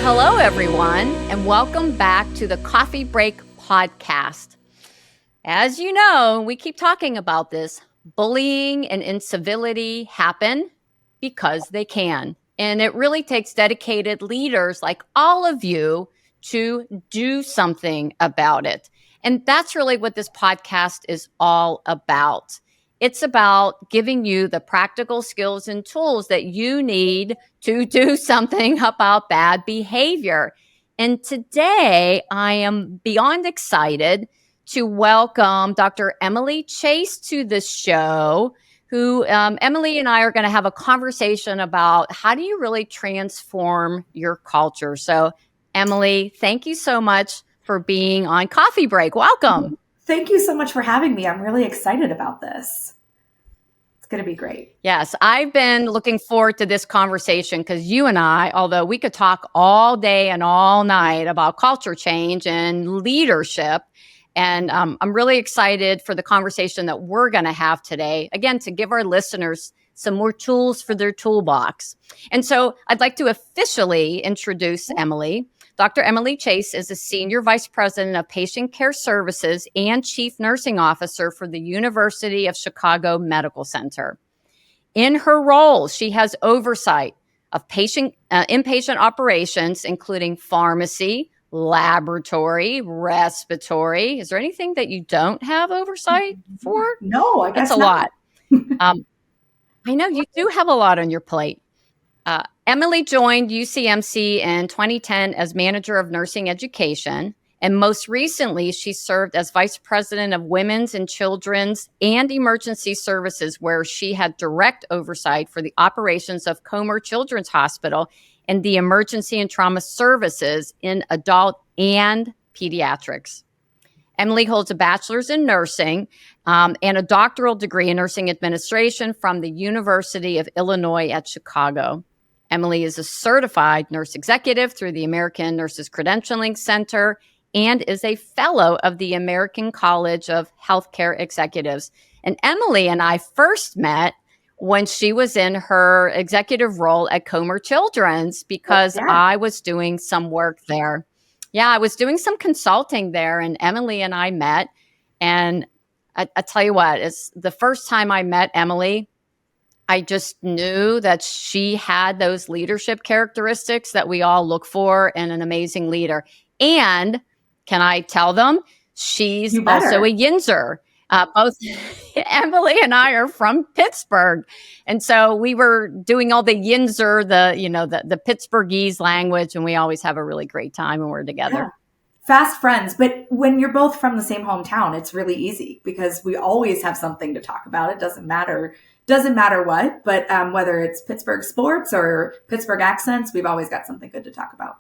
hello, everyone, and welcome back to the Coffee Break Podcast. As you know, we keep talking about this. Bullying and incivility happen because they can. And it really takes dedicated leaders like all of you to do something about it. And that's really what this podcast is all about. It's about giving you the practical skills and tools that you need to do something about bad behavior. And today I am beyond excited to welcome Dr. Emily Chase to the show, who Emily and I are going to have a conversation about how do you really transform your culture. So Emily, thank you so much for being on Coffee Break. Welcome. Thank you so much for having me. I'm really excited about this. It's going to be great. Yes, I've been looking forward to this conversation because you and I, although we could talk all day and all night about culture change and leadership, and I'm really excited for the conversation that we're going to have today, again, to give our listeners some more tools for their toolbox. And so I'd like to officially introduce Emily. Dr. Emily Chase is a Senior Vice President of Patient Care Services and Chief Nursing Officer for the University of Chicago Medical Center. In her role, she has oversight of inpatient operations, including pharmacy, laboratory, respiratory. Is there anything that you don't have oversight for? No, I guess that's a lot. I know you do have a lot on your plate. Emily joined UCMC in 2010 as Manager of Nursing Education, and most recently, she served as Vice President of Women's and Children's and Emergency Services, where she had direct oversight for the operations of Comer Children's Hospital and the emergency and trauma services in adult and pediatrics. Emily holds a bachelor's in nursing and a doctoral degree in nursing administration from the University of Illinois at Chicago. Emily is a certified nurse executive through the American Nurses Credentialing Center and is a fellow of the American College of Healthcare Executives. And Emily and I first met when she was in her executive role at Comer Children's because I was doing some work there. Yeah, I was doing some consulting there, and Emily and I met. And I tell you what, it's the first time I met Emily, I just knew that she had those leadership characteristics that we all look for in an amazing leader. And can I tell them? She's also a Yinzer. Both Emily and I are from Pittsburgh. And so we were doing all the Yinzer, the Pittsburghese language, and we always have a really great time when we're together. Yeah. Fast friends. But when you're both from the same hometown, it's really easy because we always have something to talk about. It doesn't matter what, but whether it's Pittsburgh sports or Pittsburgh accents, we've always got something good to talk about.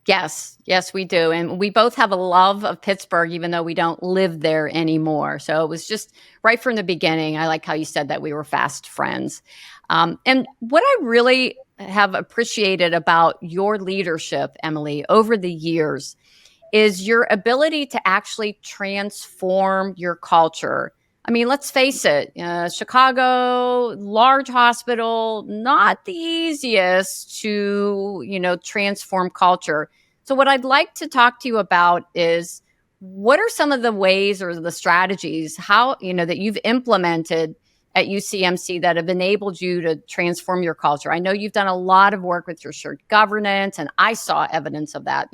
Yes, we do. And we both have a love of Pittsburgh, even though we don't live there anymore. So it was just right from the beginning. I like how you said that we were fast friends. And what I really have appreciated about your leadership, Emily, over the years is your ability to actually transform your culture. I mean, let's face it, Chicago, large hospital, not the easiest to, transform culture. So what I'd like to talk to you about is what are some of the ways or the strategies, that you've implemented at UCMC that have enabled you to transform your culture? I know you've done a lot of work with your shared governance, and I saw evidence of that,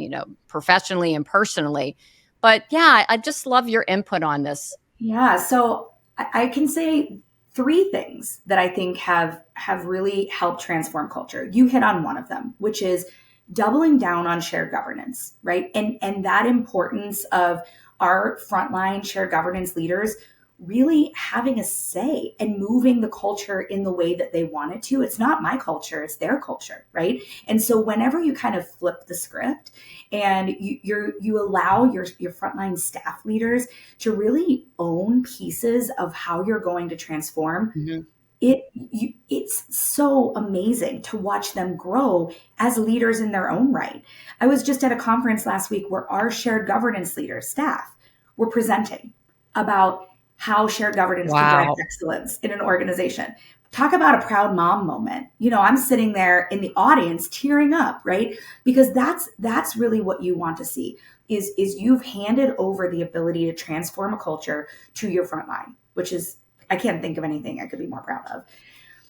professionally and personally. But yeah, I just love your input on this. Yeah, so I can say three things that I think have really helped transform culture. You hit on one of them, which is doubling down on shared governance, right? And that importance of our frontline shared governance leaders really having a say and moving the culture in the way that they want it to. It's not my culture, it's their culture, right? And so whenever you kind of flip the script and you allow your frontline staff leaders to really own pieces of how you're going to transform, it's so amazing to watch them grow as leaders in their own right. I was just at a conference last week where our shared governance leaders, staff, were presenting about how shared governance can drive excellence in an organization. Talk about a proud mom moment. I'm sitting there in the audience tearing up, right? Because that's really what you want to see is you've handed over the ability to transform a culture to your frontline, which is, I can't think of anything I could be more proud of.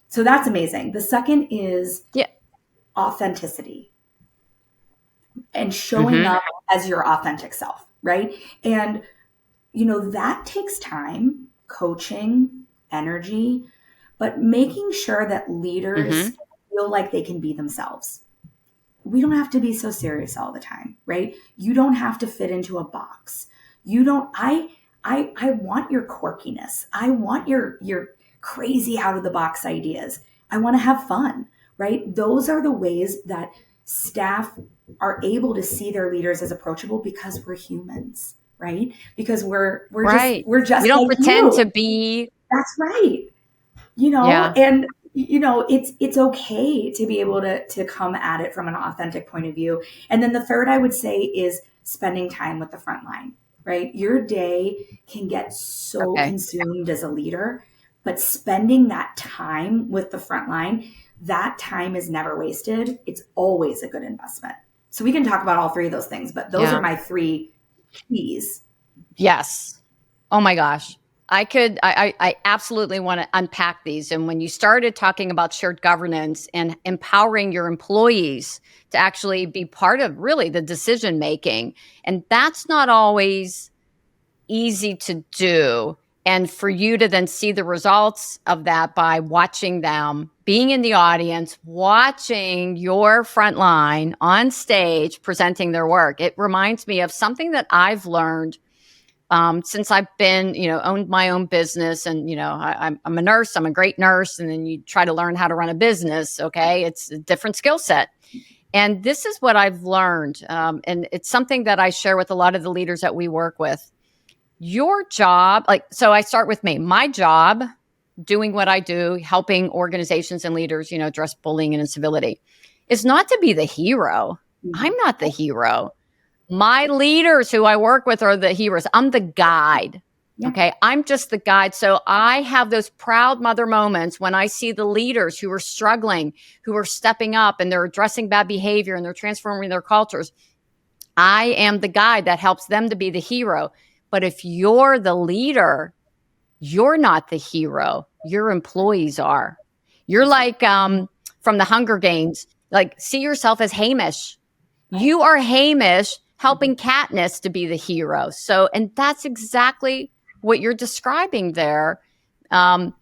So that's amazing. The second is Yeah. authenticity and showing Mm-hmm. up as your authentic self, right? And that takes time, coaching, energy, but making sure that leaders Mm-hmm. feel like they can be themselves. We don't have to be so serious all the time, right? You don't have to fit into a box. You don't I want your quirkiness. I want your crazy out of the box ideas. I want to have fun, right? Those are the ways that staff are able to see their leaders as approachable because we're humans, right? Because we're just Right. we're just You don't like pretend you. to be. That's right. Yeah. And it's okay to be able to come at it from an authentic point of view. And then the third I would say is spending time with the front line, right? Your day can get so Okay. consumed as a leader, but spending that time with the front line, that time is never wasted. It's always a good investment. So we can talk about all three of those things, but those are Yeah. my three keys. Yes. Oh my gosh. I absolutely want to unpack these. And when you started talking about shared governance and empowering your employees to actually be part of really the decision making, and that's not always easy to do. And for you to then see the results of that by watching them, being in the audience, watching your front line on stage presenting their work, it reminds me of something that I've learned since I've been, owned my own business. And, I'm a nurse, I'm a great nurse. And then you try to learn how to run a business. Okay. It's a different skill set. And this is what I've learned. And it's something that I share with a lot of the leaders that we work with. Your job, so I start with me, my job, doing what I do, helping organizations and leaders, address bullying and incivility, is not to be the hero. I'm not the hero. My leaders who I work with are the heroes. I'm the guide. Yeah. Okay. I'm just the guide. So I have those proud mother moments when I see the leaders who are struggling, who are stepping up and they're addressing bad behavior and they're transforming their cultures. I am the guide that helps them to be the hero. But if you're the leader, you're not the hero. Your employees are. You're like from the Hunger Games, like see yourself as Hamish. You are Hamish helping Katniss to be the hero. So, and that's exactly what you're describing there. Um,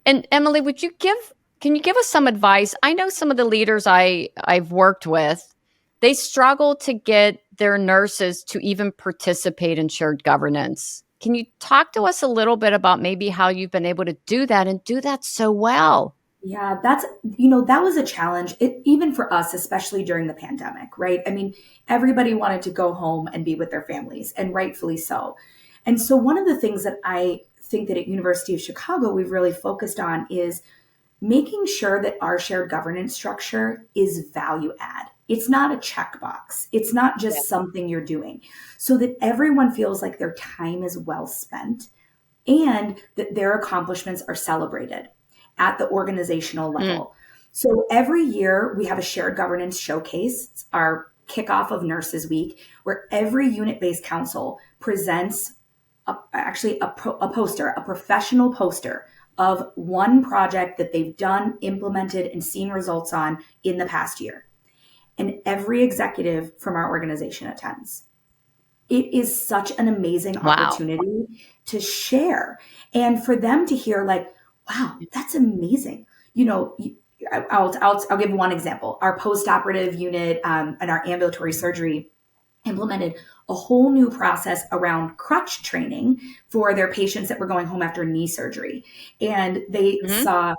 and Emily, can you give us some advice? I know some of the leaders I've worked with, they struggle to get their nurses to even participate in shared governance. Can you talk to us a little bit about maybe how you've been able to do that and do that so well? Yeah, that was a challenge, even for us, especially during the pandemic, right? I mean, everybody wanted to go home and be with their families, and rightfully so. And so, one of the things that I think that at University of Chicago we've really focused on is making sure that our shared governance structure is value add. It's not a checkbox. It's not Yeah. just something you're doing, so that everyone feels like their time is well spent and that their accomplishments are celebrated at the organizational Mm. level. So every year we have a shared governance showcase. It's our kickoff of Nurses Week, where every unit-based council presents a poster, a professional poster of one project that they've done, implemented, and seen results on in the past year. And every executive from our organization attends. It is such an amazing Wow. opportunity to share and for them to hear like, wow, that's amazing. I'll give one example. Our post-operative unit and our ambulatory surgery implemented a whole new process around crutch training for their patients that were going home after knee surgery. And they Hmm. saw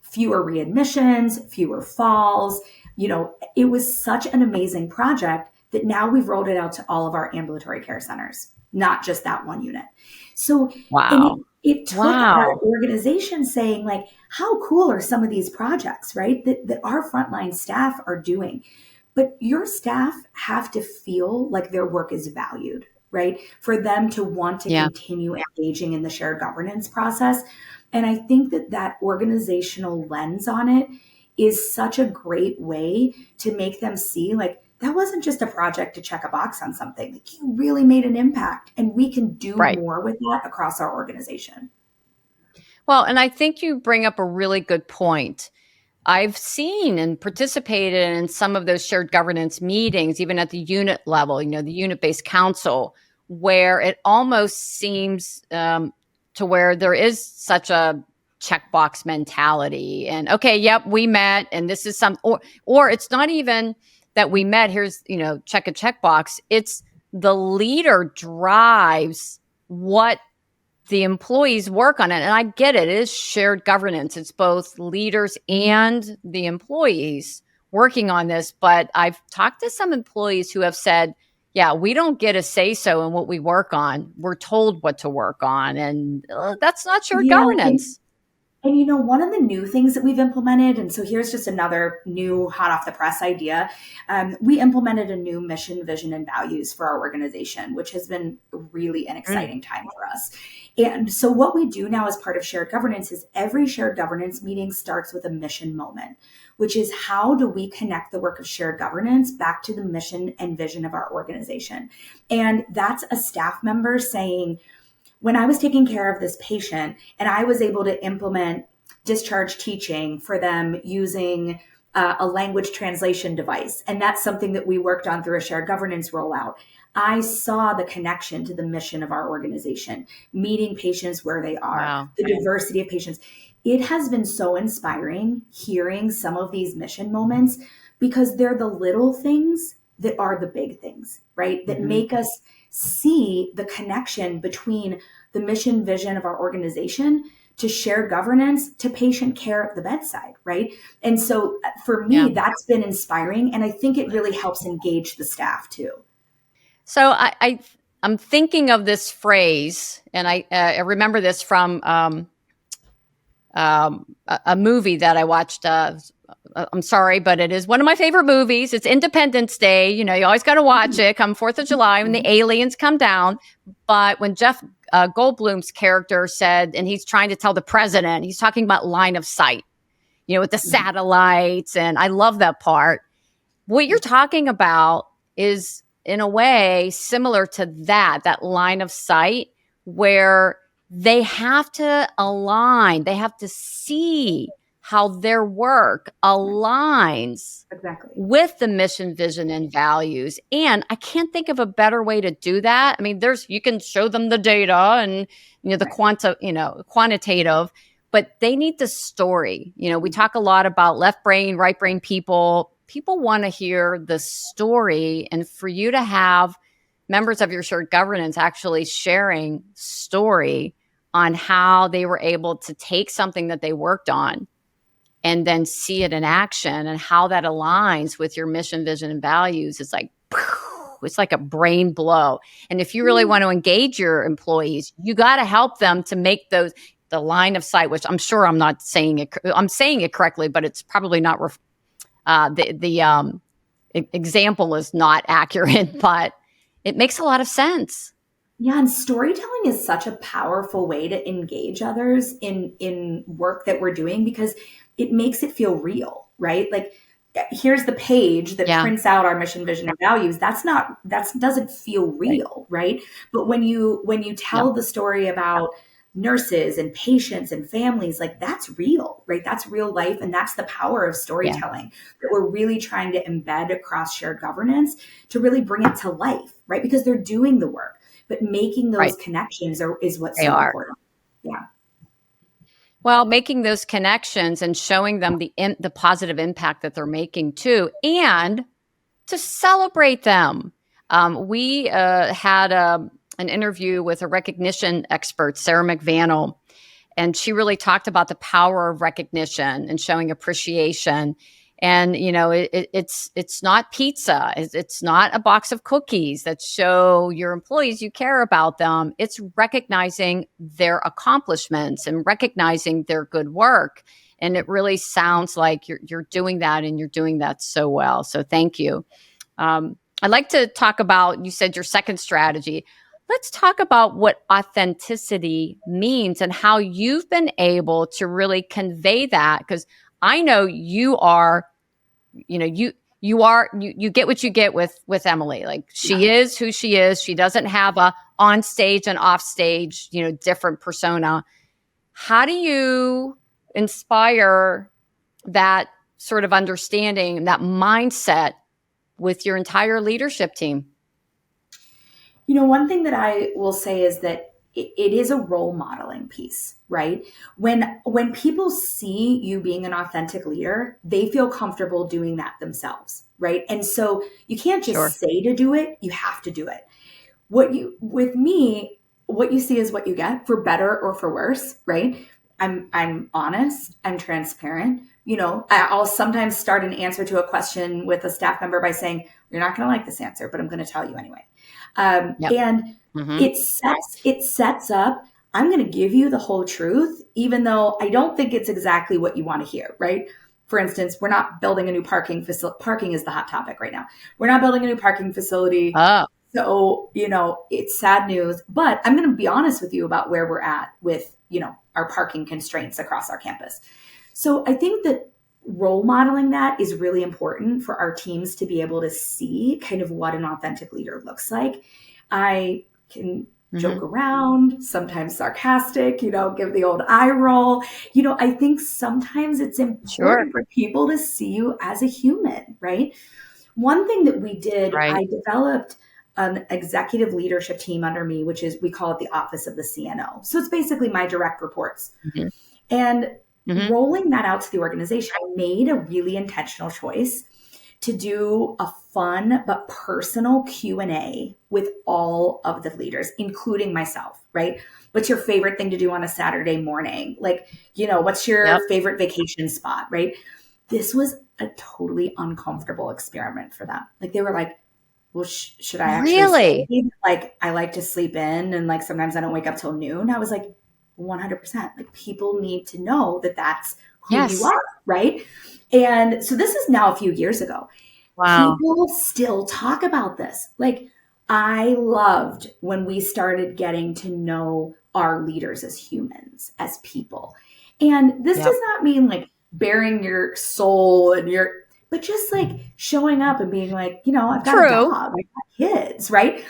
fewer readmissions, fewer falls. It was such an amazing project that now we've rolled it out to all of our ambulatory care centers, not just that one unit. So, and Wow. it took our Wow. organization saying, like, how cool are some of these projects, right? That our frontline staff are doing. But your staff have to feel like their work is valued, right? For them to want to Yeah. continue engaging in the shared governance process. And I think that that organizational lens on it is such a great way to make them see like that wasn't just a project to check a box on something. Like you really made an impact and we can do Right. more with that across our organization. Well, and I think you bring up a really good point. I've seen and participated in some of those shared governance meetings, even at the unit level, the unit based council, where it almost seems to where there is such a checkbox mentality. And okay, yep, we met, and this is or it's not even that we met. Here's, check a checkbox. It's the leader drives what the employees work on it. And I get it. It is shared governance. It's both leaders and the employees working on this. But I've talked to some employees who have said, yeah, we don't get a say so in what we work on. We're told what to work on. And that's not shared Yeah. governance. And one of the new things that we've implemented, and so here's just another new hot off the press idea. We implemented a new mission, vision, and values for our organization, which has been really an exciting time for us. And so what we do now as part of shared governance is every shared governance meeting starts with a mission moment, which is how do we connect the work of shared governance back to the mission and vision of our organization? And that's a staff member saying, when I was taking care of this patient and I was able to implement discharge teaching for them using a language translation device, and that's something that we worked on through a shared governance rollout, I saw the connection to the mission of our organization, meeting patients where they are, Wow. the diversity of patients. It has been so inspiring hearing some of these mission moments because they're the little things that are the big things, right? That make us see the connection between the mission vision of our organization to shared governance to patient care at the bedside, right? And so for me, that's been inspiring. And I think it really helps engage the staff too. So I'm thinking of this phrase, and I remember this from a movie that I watched. I'm sorry, but it is one of my favorite movies. It's Independence Day. You always got to watch it come 4th of July when the aliens come down. But when Jeff Goldblum's character said, and he's trying to tell the president, he's talking about line of sight, with the satellites. And I love that part. What you're talking about is in a way similar to that line of sight where they have to align, they have to see how their work aligns with the mission, vision, and values. And I can't think of a better way to do that. I mean, you can show them the data and, the quantitative, but they need the story. We talk a lot about left brain, right brain people. People want to hear the story, and for you to have members of your shared governance actually sharing story on how they were able to take something that they worked on and then see it in action and how that aligns with your mission, vision, and values. It's like a brain blow. And if you really want to engage your employees, you got to help them to make the line of sight, which I'm sure I'm not saying it. I'm saying it correctly, but it's probably not. The example is not accurate, but it makes a lot of sense. Yeah, and storytelling is such a powerful way to engage others in work that we're doing because it makes it feel real, right? Like here's the page that prints out our mission, vision, and values. That doesn't feel real, right? But when you tell the story about nurses and patients and families, like that's real, right? That's real life. And that's the power of storytelling that we're really trying to embed across shared governance to really bring it to life, right? Because they're doing the work, but making those connections is what's so important. Yeah. Well, making those connections and showing them the positive impact that they're making too, and to celebrate them. We had an interview with a recognition expert, Sarah McVannell, and she really talked about the power of recognition and showing appreciation. And it's not pizza, it's not a box of cookies that show your employees you care about them. It's recognizing their accomplishments and recognizing their good work. And it really sounds like you're doing that, and you're doing that so well. So thank you. I'd like to talk about, you said your second strategy. let's talk about what authenticity means and how you've been able to really convey that. Because I know you are, you get what you get with Emily. Like, she Yeah. is who she is. She doesn't have a on stage and off stage, different persona. How do you inspire that sort of understanding, that mindset with your entire leadership team? One thing that I will say is that it is a role modeling piece, right? When people see you being an authentic leader, they feel comfortable doing that themselves, right? And so you can't Sure. just say to do it, you have to do it. With me, what you see is what you get, for better or for worse, right? I'm honest, I'm transparent. I'll sometimes start an answer to a question with a staff member by saying, "You're not going to like this answer, but I'm going to tell you anyway." Yep. And Mm-hmm. it sets up, I'm going to give you the whole truth, even though I don't think it's exactly what you want to hear, right? For instance, we're not building a new parking facility. Parking is the hot topic right now. We're not building a new parking facility. Oh, So, it's sad news, but I'm going to be honest with you about where we're at with, our parking constraints across our campus. So I think that role modeling that is really important for our teams to be able to see kind of what an authentic leader looks like. I can mm-hmm. joke around, sometimes sarcastic, give the old eye roll. I think sometimes it's Sure. important for people to see you as a human, right? One thing that we did, Right. I developed an executive leadership team under me, which is, we call it the Office of the CNO. So it's basically my direct reports. Mm-hmm. And Mm-hmm. rolling that out to the organization, I made a really intentional choice to do a fun but personal Q&A with all of the leaders, including myself, right? What's your favorite thing to do on a Saturday morning? Like, what's your Yep. favorite vacation spot, right? This was a totally uncomfortable experiment for them. Like, they were like, well, should I actually say, Really? like, I like to sleep in and like sometimes I don't wake up till noon? I was like, 100%. Like, people need to know that that's who you Yes. are, right? And so this is now a few years ago. Wow. People still talk about this. Like, I loved when we started getting to know our leaders as humans, as people. And this Yep. does not mean like bearing your soul but just like showing up and being like, I've got a True. dog, I've got kids, right?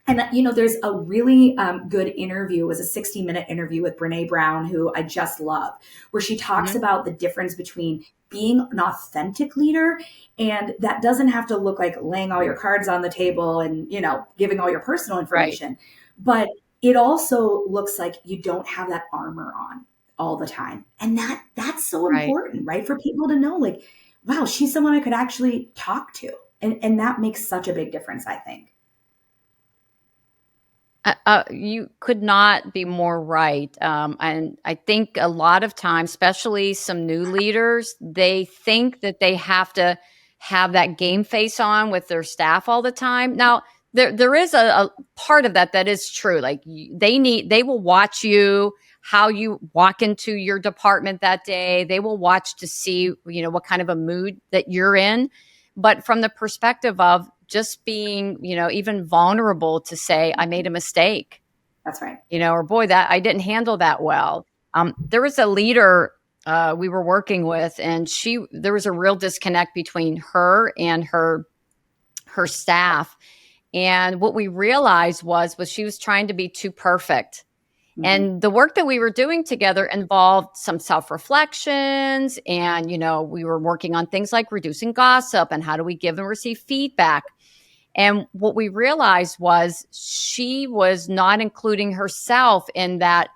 And, there's a really good interview. It was a 60-minute interview with Brene Brown, who I just love, where she talks Mm-hmm. about the difference between being an authentic leader, and that doesn't have to look like laying all your cards on the table and, giving all your personal Right. information. But it also looks like you don't have that armor on all the time. And that's so Right. important, right? For people to know, like, wow, she's someone I could actually talk to. And that makes such a big difference, I think. You could not be more right. And I think a lot of times, especially some new leaders, they think that they have to have that game face on with their staff all the time. Now, there is a part of that is true. Like, they will watch you, how you walk into your department that day. They will watch to see, what kind of a mood that you're in. But from the perspective of just being, even vulnerable to say, I made a mistake, That's right. or boy, that I didn't handle that well. There was a leader we were working with, and there was a real disconnect between her and her staff. And what we realized was she was trying to be too perfect. Mm-hmm. And the work that we were doing together involved some self reflections. And, we were working on things like reducing gossip and how do we give and receive feedback. And what we realized was she was not including herself in that.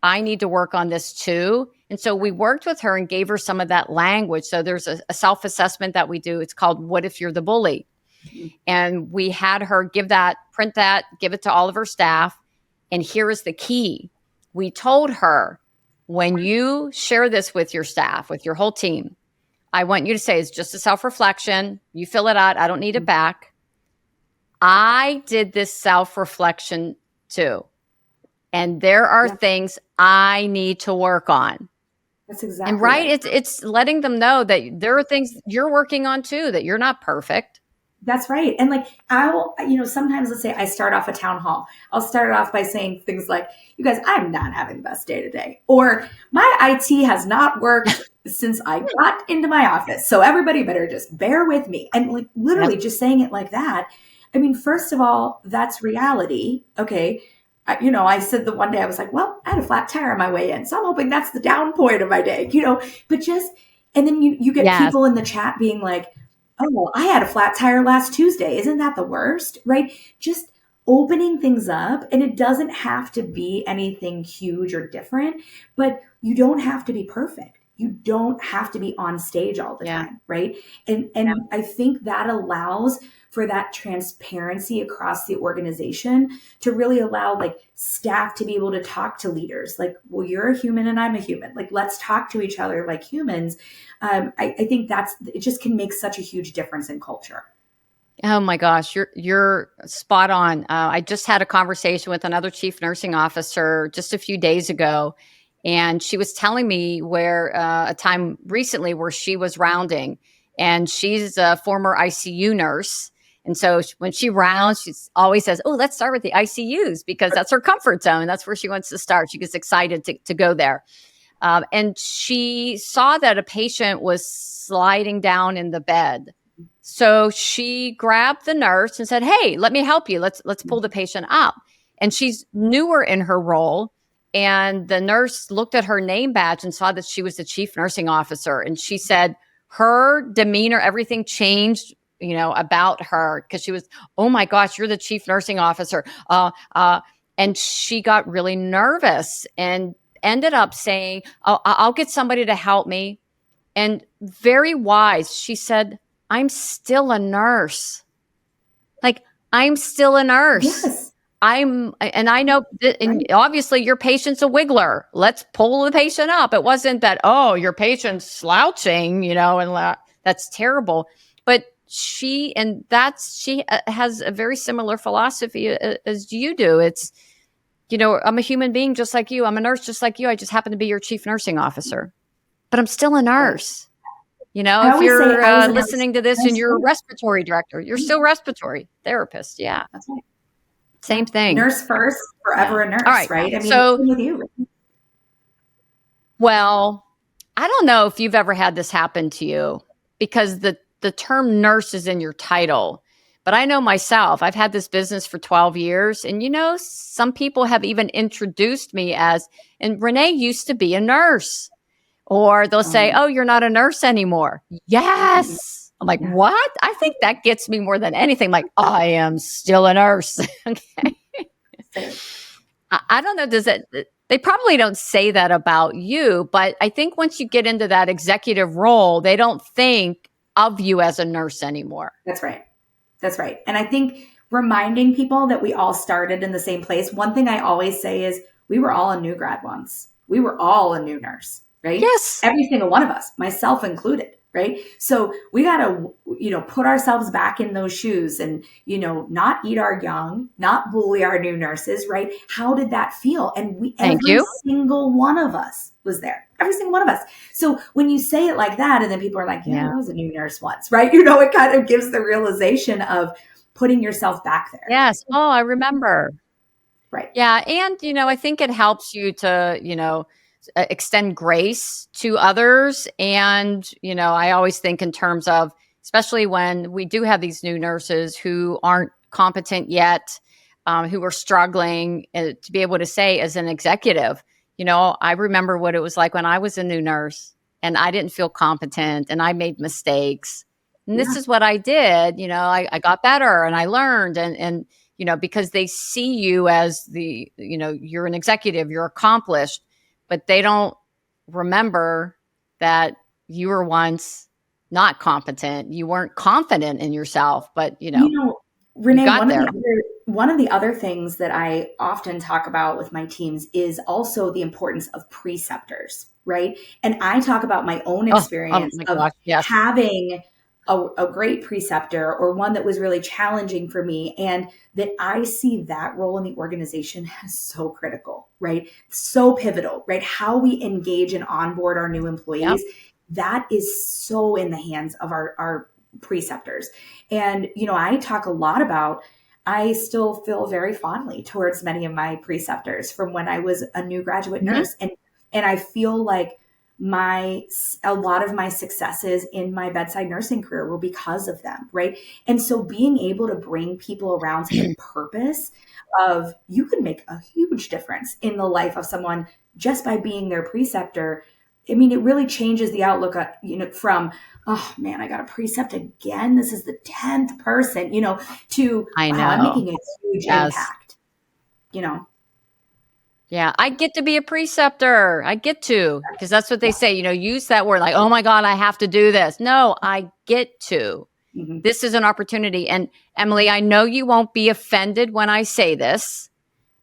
I need to work on this too. And so we worked with her and gave her some of that language. So there's a self assessment that we do. It's called What If You're the Bully? And we had her print that, give it to all of her staff. And here is the key. We told her, when you share this with your staff, with your whole team, I want you to say, it's just a self-reflection. You fill it out. I don't need it back. I did this self-reflection too. And there are things I need to work on. That's exactly And right, right. it's letting them know that there are things you're working on too, that you're not perfect. That's right. And like, I'll, sometimes let's say I start off a town hall. I'll start it off by saying things like, you guys, I'm not having the best day today. Or my IT has not worked since I got into my office. So everybody better just bear with me. And like Yes. literally just saying it like that. I mean, first of all, that's reality. Okay. I said the one day I was like, well, I had a flat tire on my way in. So I'm hoping that's the down point of my day, but just, and then you get Yes. people in the chat being like, oh, I had a flat tire last Tuesday. Isn't that the worst? Right? Just opening things up. And it doesn't have to be anything huge or different, but you don't have to be perfect. You don't have to be on stage all the Yeah. time. Right. And I think that allows for that transparency across the organization to really allow like staff to be able to talk to leaders like, well, you're a human and I'm a human. Like, let's talk to each other like humans. I think it just can make such a huge difference in culture. Oh my gosh, you're spot on. I just had a conversation with another chief nursing officer just a few days ago, and she was telling me where a time recently where she was rounding, and she's a former ICU nurse. And so when she rounds, she always says, "Oh, let's start with the ICUs," because that's her comfort zone. That's where she wants to start. She gets excited to go there. And she saw that a patient was sliding down in the bed. So she grabbed the nurse and said, "Hey, let me help you. Let's pull the patient up." And she's newer in her role. And the nurse looked at her name badge and saw that she was the chief nursing officer. And she said her demeanor, everything changed, about her because she was, "Oh my gosh, you're the chief nursing officer." And she got really nervous and ended up saying, "Oh, I'll get somebody to help me." And very wise, she said, "I'm still a nurse. Like, I'm still a nurse. Yes. And I know that, and Right. obviously your patient's a wiggler. Let's pull the patient up." It wasn't that, "Oh, your patient's slouching, and that's terrible." But she has a very similar philosophy as you do. It's, I'm a human being just like you. I'm a nurse just like you. I just happen to be your chief nursing officer, but I'm still a Right. nurse. I If always say you're I was a nurse. listening to this and Nurse you're a first. respiratory director, you're still respiratory therapist. Yeah. That's right. Same Yeah. thing. Nurse first, Yeah. forever a All nurse, right. right? I mean, So, same with you. well, I don't know if you've ever had this happen to you because the term nurse is in your title. But I know myself, I've had this business for 12 years. And, some people have even introduced me as, and Renee used to be a nurse. Or they'll say, "Oh, you're not a nurse anymore." Yes. I'm like, Yeah. "What?" I think that gets me more than anything. Like, I am still a nurse. Okay. Same. I don't know. They probably don't say that about you, but I think once you get into that executive role, they don't think of you as a nurse anymore. That's right. That's right. And I think reminding people that we all started in the same place. One thing I always say is we were all a new grad once. We were all a new nurse, right? Yes. Every single one of us, myself included, right? So we got to, put ourselves back in those shoes and, not eat our young, not bully our new nurses, right? How did that feel? And Thank every you. single one of us was there. Every single one of us. So when you say it like that, and then people are like, yeah, Yeah. I was a new nurse once, right? It kind of gives the realization of putting yourself back there. Yes. Oh, I remember. Right. Yeah. And, I think it helps you to, extend grace to others. And, I always think in terms of, especially when we do have these new nurses who aren't competent yet, who are struggling to be able to say as an executive, I remember what it was like when I was a new nurse and I didn't feel competent and I made mistakes. And this Yeah. is what I did. I got better and I learned and because they see you as you're an executive, you're accomplished, but they don't remember that you were once not competent. You weren't confident in yourself, but you Renee, got there. one of the other things that I often talk about with my teams is also the importance of preceptors, right? And I talk about my own Oh experience my of gosh, yes. having a great preceptor or one that was really challenging for me, and that I see that role in the organization as so critical, right? So pivotal, right? How we engage and onboard our new employees. Yep. That is so in the hands of our preceptors. And, I talk a lot about, I still feel very fondly towards many of my preceptors from when I was a new graduate nurse. And I feel like a lot of my successes in my bedside nursing career were because of them, right? And so being able to bring people around to the purpose of, you can make a huge difference in the life of someone just by being their preceptor. I mean, it really changes the outlook, from, oh man, I got a precept again. This is the 10th person, to, I wow, I'm know. making a huge Yes. impact, Yeah, I get to be a preceptor. I get to, because that's what they say, use that word like, oh my God, I have to do this. No, I get to. Mm-hmm. This is an opportunity. And Emily, I know you won't be offended when I say this,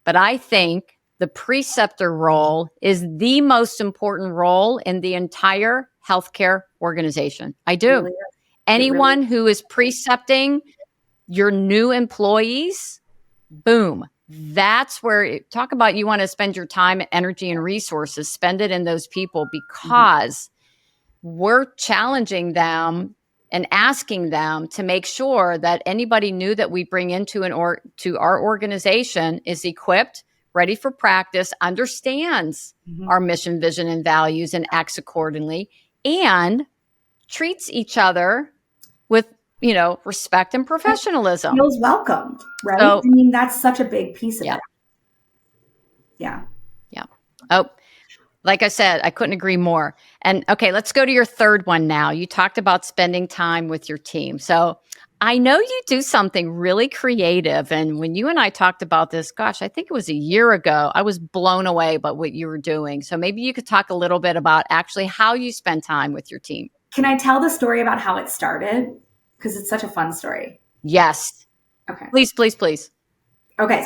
but I think the preceptor role is the most important role in the entire healthcare organization. I do. Really, Anyone who is precepting your new employees, boom. That's where talk about, you want to spend your time, energy, and resources, spend it in those people, because we're challenging them and asking them to make sure that anybody new that we bring into to our organization is equipped, ready for practice, understands our mission, vision, and values, and acts accordingly, and treats each other with, respect and professionalism. Feels welcomed, right? So, I mean, that's such a big piece of it. Yeah. Yeah. Oh, like I said, I couldn't agree more. And okay, let's go to your third one now. You talked about spending time with your team. So I know you do something really creative. And when you and I talked about this, gosh, I think it was a year ago, I was blown away by what you were doing. So maybe you could talk a little bit about actually how you spend time with your team. Can I tell the story about how it started? Because it's such a fun story. Yes. Okay. Please, please, please. Okay.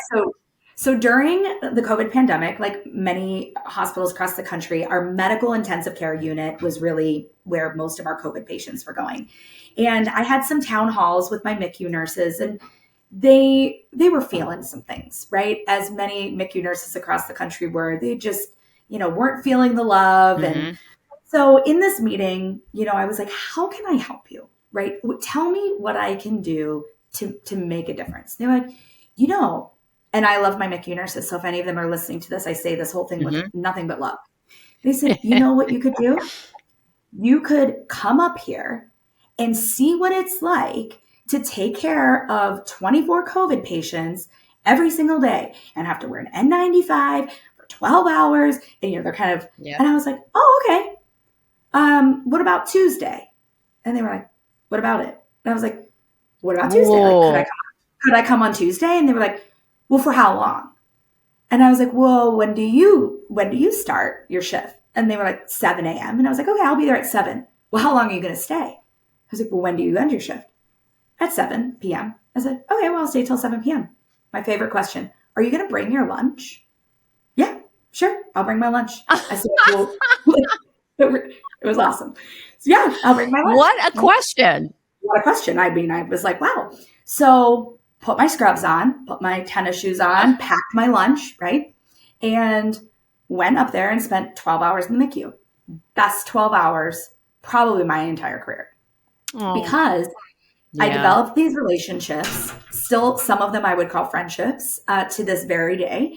So during the COVID pandemic, like many hospitals across the country, our medical intensive care unit was really where most of our COVID patients were going. And I had some town halls with my MICU nurses, and they were feeling some things, right? As many MICU nurses across the country were. They just, weren't feeling the love. And so in this meeting, I was like, how can I help you? Right? Tell me what I can do to make a difference. They're like, and I love my MICU nurses. So if any of them are listening to this, I say this whole thing with nothing but love. They said, you know what you could do? You could come up here and see what it's like to take care of 24 COVID patients every single day and have to wear an N95 for 12 hours. And, they're kind of, and I was like, oh, okay. What about Tuesday? And they were like, what about it? And I was like, what about Tuesday? Like, could I come on Tuesday? And they were like, well, for how long? And I was like, well, when do you start your shift? And they were like, 7 a.m. And I was like, okay, I'll be there at 7. Well, how long are you going to stay? I was like, well, when do you end your shift? At 7 p.m. I said, okay, well, I'll stay till 7 p.m. My favorite question, are you going to bring your lunch? Yeah, sure. I'll bring my lunch. I said, well, it was awesome. So yeah, I'll bring my lunch. What a question. What a question. I mean, I was like, wow. So put my scrubs on, put my tennis shoes on, packed my lunch, right? And went up there and spent 12 hours in the NICU. Best 12 hours, probably my entire career. Because I developed these relationships, still some of them I would call friendships to this very day.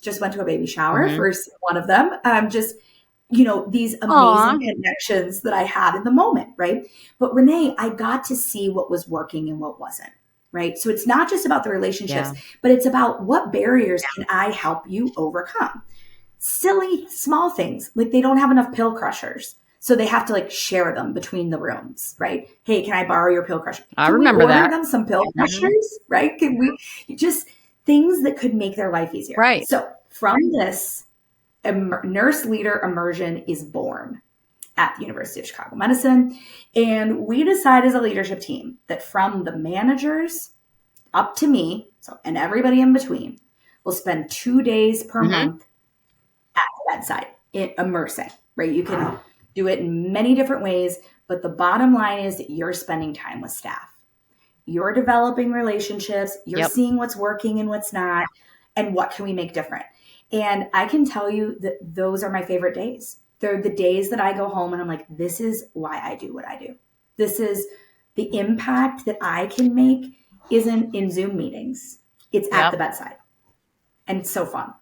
Just went to a baby shower, first one of them. These amazing connections that I had in the moment, right? But Renee, I got to see what was working and what wasn't, right? So it's not just about the relationships, but it's about what barriers can I help you overcome? Silly, small things, like they don't have enough pill crushers. So they have to share them between the rooms, right? Hey, can I borrow your pill crusher? I remember that. Them some pill crushers, right? Can we just things that could make their life easier? Right. So from this, nurse leader immersion is born at the University of Chicago Medicine. And we decide as a leadership team that from the managers up to me, and everybody in between, will spend 2 days per month at the bedside, immersing, right? You can do it in many different ways, but the bottom line is that you're spending time with staff. You're developing relationships. You're seeing what's working and what's not, and what can we make different. And I can tell you that those are my favorite days. They're the days that I go home and I'm like, this is why I do what I do. This is the impact that I can make isn't in Zoom meetings. It's at the Yep. bedside. And it's so fun.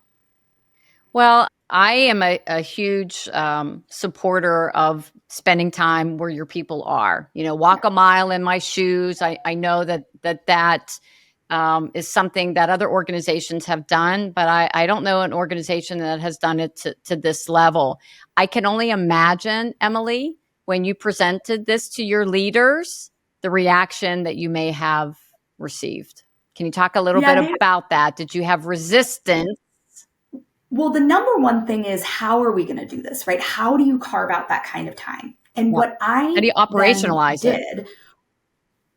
Well, I am a huge supporter of spending time where your people are. Walk a mile in my shoes. I know that is something that other organizations have done, but I don't know an organization that has done it to this level. I can only imagine, Emily, when you presented this to your leaders, the reaction that you may have received. Can you talk a little bit about that? Did you have resistance? Well, the number one thing is, how are we going to do this, right? How do you carve out that kind of time? And what I How do you operationalize it?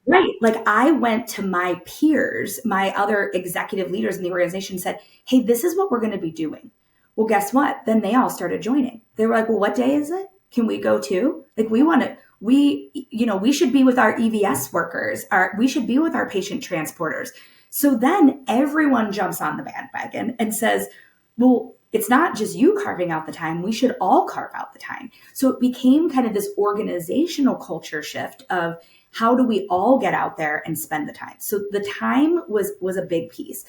Right. Like, I went to my peers, my other executive leaders in the organization, said, hey, this is what we're going to be doing. Well, guess what? Then they all started joining. They were like, well, what day is it? Can we go too? Like, we should be with our EVS workers. We should be with our patient transporters. So then everyone jumps on the bandwagon and says, well, it's not just you carving out the time. We should all carve out the time. So it became kind of this organizational culture shift of, how do we all get out there and spend the time? So the time was a big piece.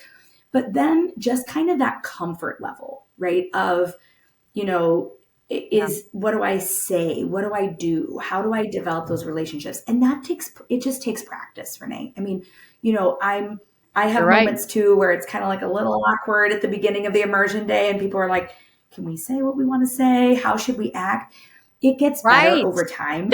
But then just kind of that comfort level, right? Of, what do I say? What do I do? How do I develop those relationships? And it just takes practice, Renee. I mean, I have moments too where it's kind of like a little awkward at the beginning of the immersion day, and people are like, can we say what we want to say? How should we act? It gets better over time.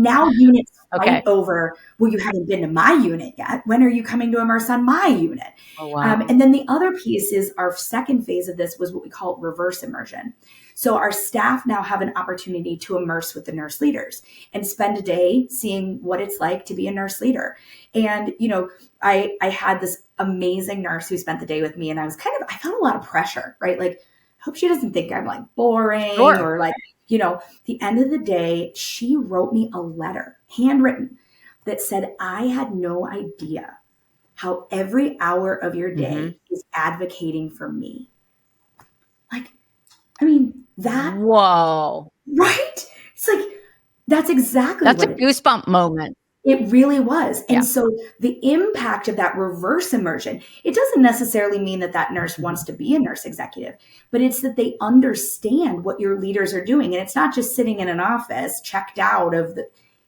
Now units fight over, well, you haven't been to my unit yet. When are you coming to immerse on my unit? Oh, wow. And then the other piece is, our second phase of this was what we call reverse immersion. So our staff now have an opportunity to immerse with the nurse leaders and spend a day seeing what it's like to be a nurse leader. And, I had this amazing nurse who spent the day with me, and I felt a lot of pressure, right? Like, I hope she doesn't think I'm like boring or like, the end of the day, she wrote me a letter, handwritten, that said, I had no idea how every hour of your day is advocating for me. Like, I mean, that. Whoa. Right? It's like, that's exactly That's a goosebump moment. It really was. And so the impact of that reverse immersion, it doesn't necessarily mean that nurse wants to be a nurse executive, but it's that they understand what your leaders are doing. And it's not just sitting in an office checked out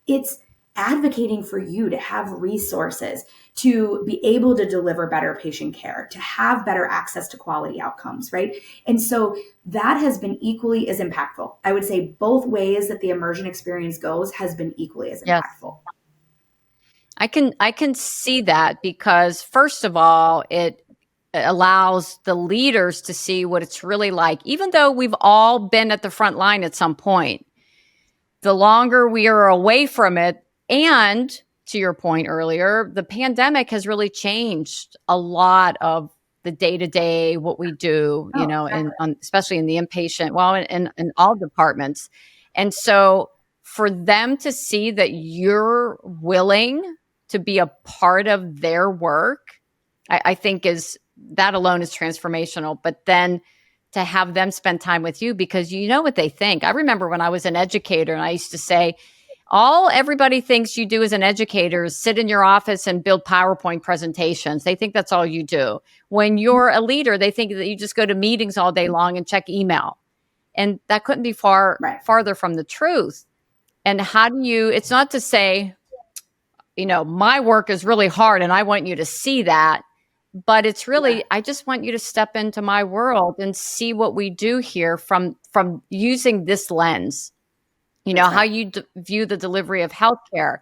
it's advocating for you to have resources, to be able to deliver better patient care, to have better access to quality outcomes, right? And so that has been equally as impactful. I would say both ways that the immersion experience goes has been equally as impactful. I can see that, because first of all, it allows the leaders to see what it's really like. Even though we've all been at the front line at some point, the longer we are away from it, and to your point earlier, the pandemic has really changed a lot of the day-to-day, what we do, especially in the inpatient, in all departments. And so for them to see that you're willing to be a part of their work, I think that alone is transformational. But then to have them spend time with you, because you know what they think. I remember when I was an educator, and I used to say, everybody thinks you do as an educator is sit in your office and build PowerPoint presentations. They think that's all you do. When you're a leader, they think that you just go to meetings all day long and check email. And that couldn't be farther from the truth. And it's not to say, my work is really hard and I want you to see that, but it's really, I just want you to step into my world and see what we do here from using this lens. How you view the delivery of healthcare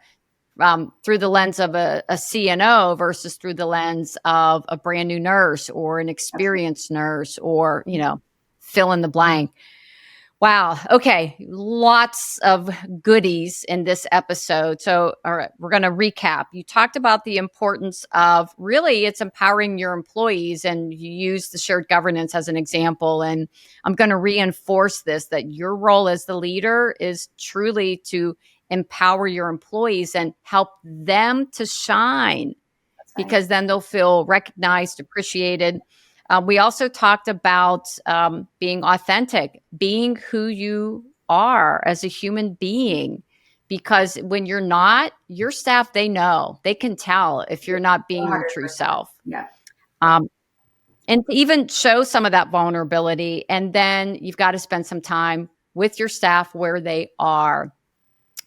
through the lens of a CNO versus through the lens of a brand new nurse or an experienced nurse, or, fill in the blank. Wow. Okay. Lots of goodies in this episode. So, all right, we're going to recap. You talked about the importance of, really, it's empowering your employees, and you use the shared governance as an example. And I'm going to reinforce this, that your role as the leader is truly to empower your employees and help them to shine, because then they'll feel recognized, appreciated. We also talked about being authentic, being who you are as a human being, because when you're not, your staff, they know, they can tell if you're not being your true 100%. self. Yeah. Um, and to even show some of that vulnerability. And then you've got to spend some time with your staff where they are.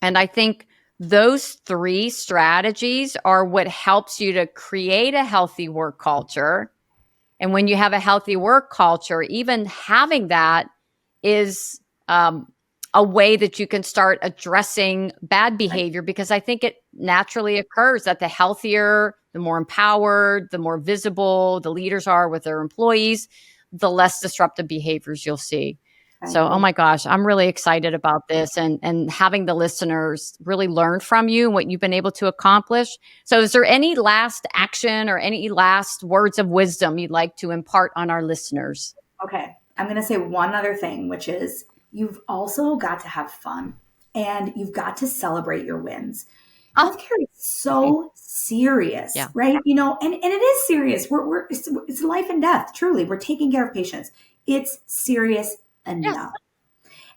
And I think those three strategies are what helps you to create a healthy work culture. And when you have a healthy work culture, even having that is a way that you can start addressing bad behavior, because I think it naturally occurs that the healthier, the more empowered, the more visible the leaders are with their employees, the less disruptive behaviors you'll see. I So, oh agree. my gosh, I'm really excited about this, and having the listeners really learn from you and what you've been able to accomplish. So, is there any last action or any last words of wisdom you'd like to impart on our listeners? Okay. I'm going to say one other thing, which is you've also got to have fun and you've got to celebrate your wins. Oh, Healthcare is okay. so serious, Yeah. right? And it is serious. It's life and death. Truly, we're taking care of patients. It's serious Yes. enough.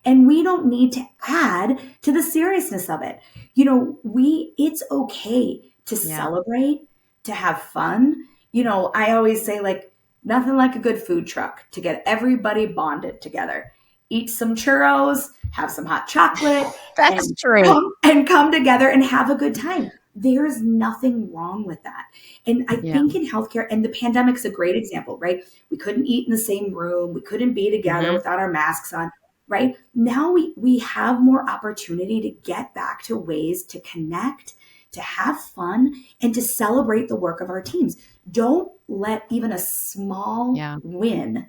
And we don't need to add to the seriousness of it. It's okay to Yeah. celebrate, to have fun. I always say, like, nothing like a good food truck to get everybody bonded together. Eat some churros, have some hot chocolate, That's and true. come together and have a good time. There's nothing wrong with that. And I Yeah. think in healthcare, and the pandemic's a great example, right? We couldn't eat in the same room. We couldn't be together Hmm. without our masks on, right? Now we have more opportunity to get back to ways to connect, to have fun, and to celebrate the work of our teams. Don't let even a small Yeah. win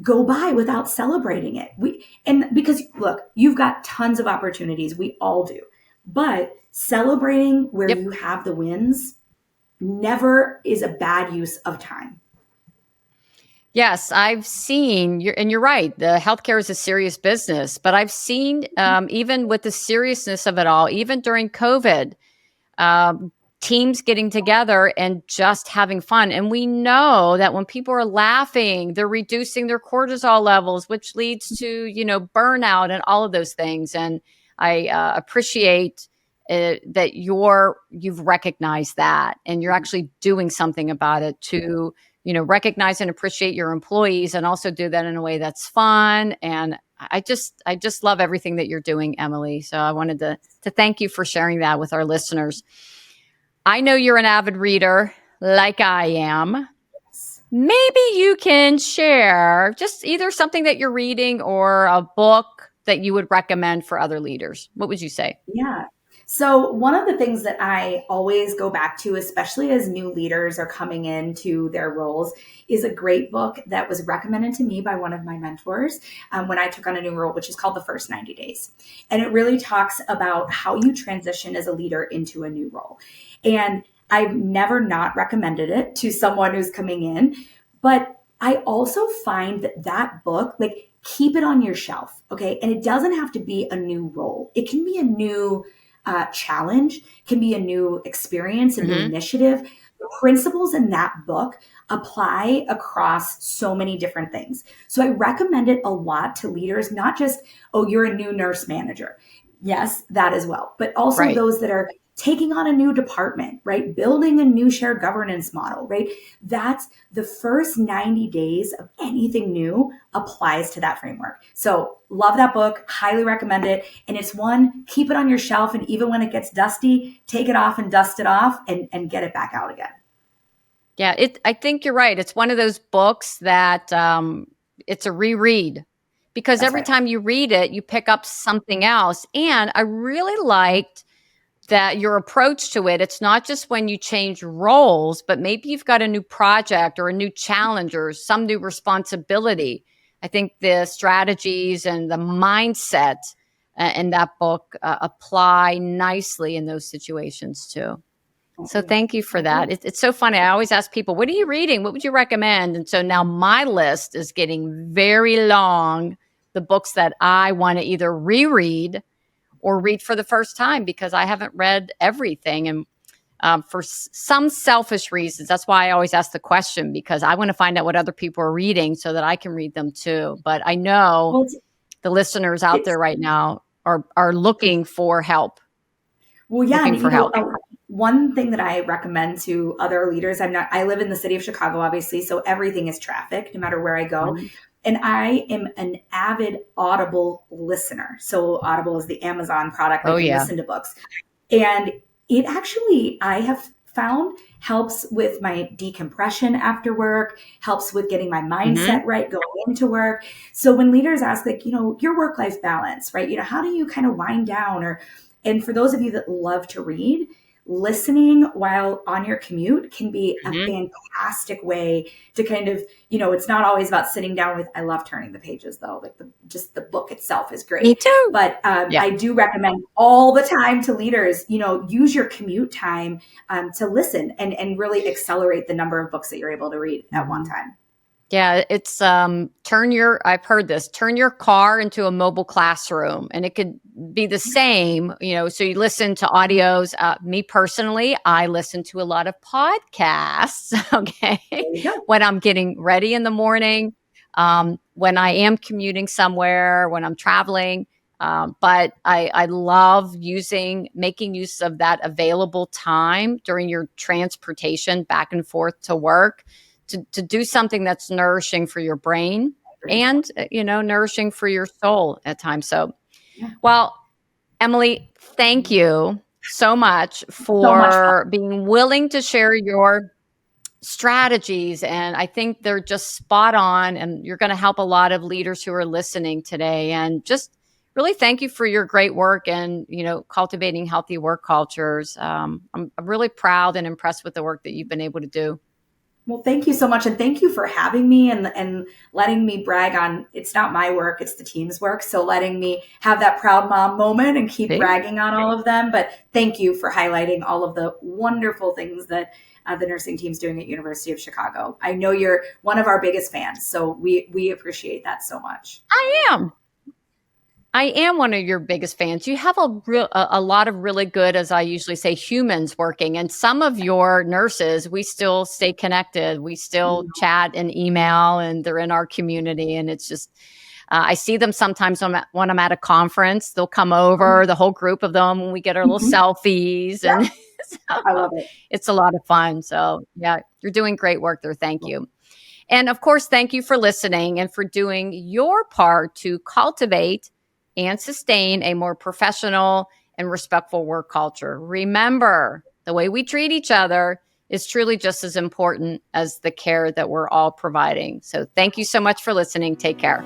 go by without celebrating it. And because look, you've got tons of opportunities, we all do. But celebrating where Yep. you have the wins never is a bad use of time. Yes, I've seen, and you're right. The healthcare is a serious business, but I've seen, even with the seriousness of it all, even during COVID, um, teams getting together and just having fun. And we know that when people are laughing, they're reducing their cortisol levels, which leads to, burnout and all of those things. And I appreciate that you've recognized that, and you're actually doing something about it to, recognize and appreciate your employees, and also do that in a way that's fun. And I just love everything that you're doing, Emily. So I wanted to thank you for sharing that with our listeners. I know you're an avid reader like I am. Maybe you can share just either something that you're reading or a book that you would recommend for other leaders. What would you say? Yeah. So, one of the things that I always go back to, especially as new leaders are coming into their roles, is a great book that was recommended to me by one of my mentors when I took on a new role, which is called The First 90 Days. And it really talks about how you transition as a leader into a new role. And I've never not recommended it to someone who's coming in, but I also find that book, like, keep it on your shelf, okay? And it doesn't have to be a new role. It can be a new challenge, can be a new experience, a new Mm-hmm. initiative. The principles in that book apply across so many different things. So I recommend it a lot to leaders, not just, oh, you're a new nurse manager. Yes, that as well, but also Right. those that are taking on a new department, right? Building a new shared governance model, right? That's the first 90 days of anything new applies to that framework. So love that book, highly recommend it. And it's one, keep it on your shelf. And even when it gets dusty, take it off and dust it off and get it back out again. Yeah, I think you're right. It's one of those books that it's a reread, because That's every right. time you read it, you pick up something else. And I really liked that your approach to it, it's not just when you change roles, but maybe you've got a new project or a new challenge or some new responsibility. I think the strategies and the mindset in that book apply nicely in those situations too. I So agree. thank you I for that. agree. It's so funny. I always ask people, what are you reading? What would you recommend? And so now my list is getting very long. The books that I want to either reread or read for the first time, because I haven't read everything. And for some selfish reasons, that's why I always ask the question, because I want to find out what other people are reading so that I can read them too. But I know Well, the listeners out it's there right now are looking for help. Well, yeah, looking and for help. one thing that I recommend to other leaders, I live in the city of Chicago, obviously, so everything is traffic, no matter where I go. Mhm. And I am an avid Audible listener. So Audible is the Amazon product where Oh, you can yeah. listen to books. And it actually, I have found, helps with my decompression after work, helps with getting my Hmm. mindset right going into work. So when leaders ask, like, your work life balance, right? How do you kind of wind down? And for those of you that love to read, listening while on your commute can be a Hmm. fantastic way to kind of, it's not always about sitting down with, I love turning the pages though, like just the book itself is Me great. too. But Yeah. I do recommend all the time to leaders, use your commute time to listen and really accelerate the number of books that you're able to read at one Mhm. time. Yeah, it's I've heard this, turn your car into a mobile classroom, and it could be the same, so you listen to audios. Me personally, I listen to a lot of podcasts, okay, There you go. when I'm getting ready in the morning, when I am commuting somewhere, when I'm traveling. But I love making use of that available time during your transportation back and forth to work to do something that's nourishing for your brain Agree. and nourishing for your soul at times. So, Yeah. well, Emily, thank you so much So much fun. for being willing to share your strategies, and I think they're just spot on, and you're going to help a lot of leaders who are listening today. And just really thank you for your great work and cultivating healthy work cultures. I'm really proud and impressed with the work that you've been able to do. Well, thank you so much. And thank you for having me and letting me brag on, it's not my work, it's the team's work. So letting me have that proud mom moment and keep See? bragging on all of them. But thank you for highlighting all of the wonderful things that the nursing team's doing at University of Chicago. I know you're one of our biggest fans, so we appreciate that so much. I am. I am one of your biggest fans. You have a lot of really good, as I usually say, humans working, and some of your nurses, we still stay connected. We still chat and email, and they're in our community. And it's just, I see them sometimes when I'm at a conference. They'll come Oh, yeah. over, the whole group of them, and we get our little Mhm. selfies, Yeah, and I so love it. it's a lot of fun. So yeah, you're doing great work there. Thank you. And of course, thank you for listening and for doing your part to cultivate and sustain a more professional and respectful work culture. Remember, the way we treat each other is truly just as important as the care that we're all providing. So, thank you so much for listening. Take care.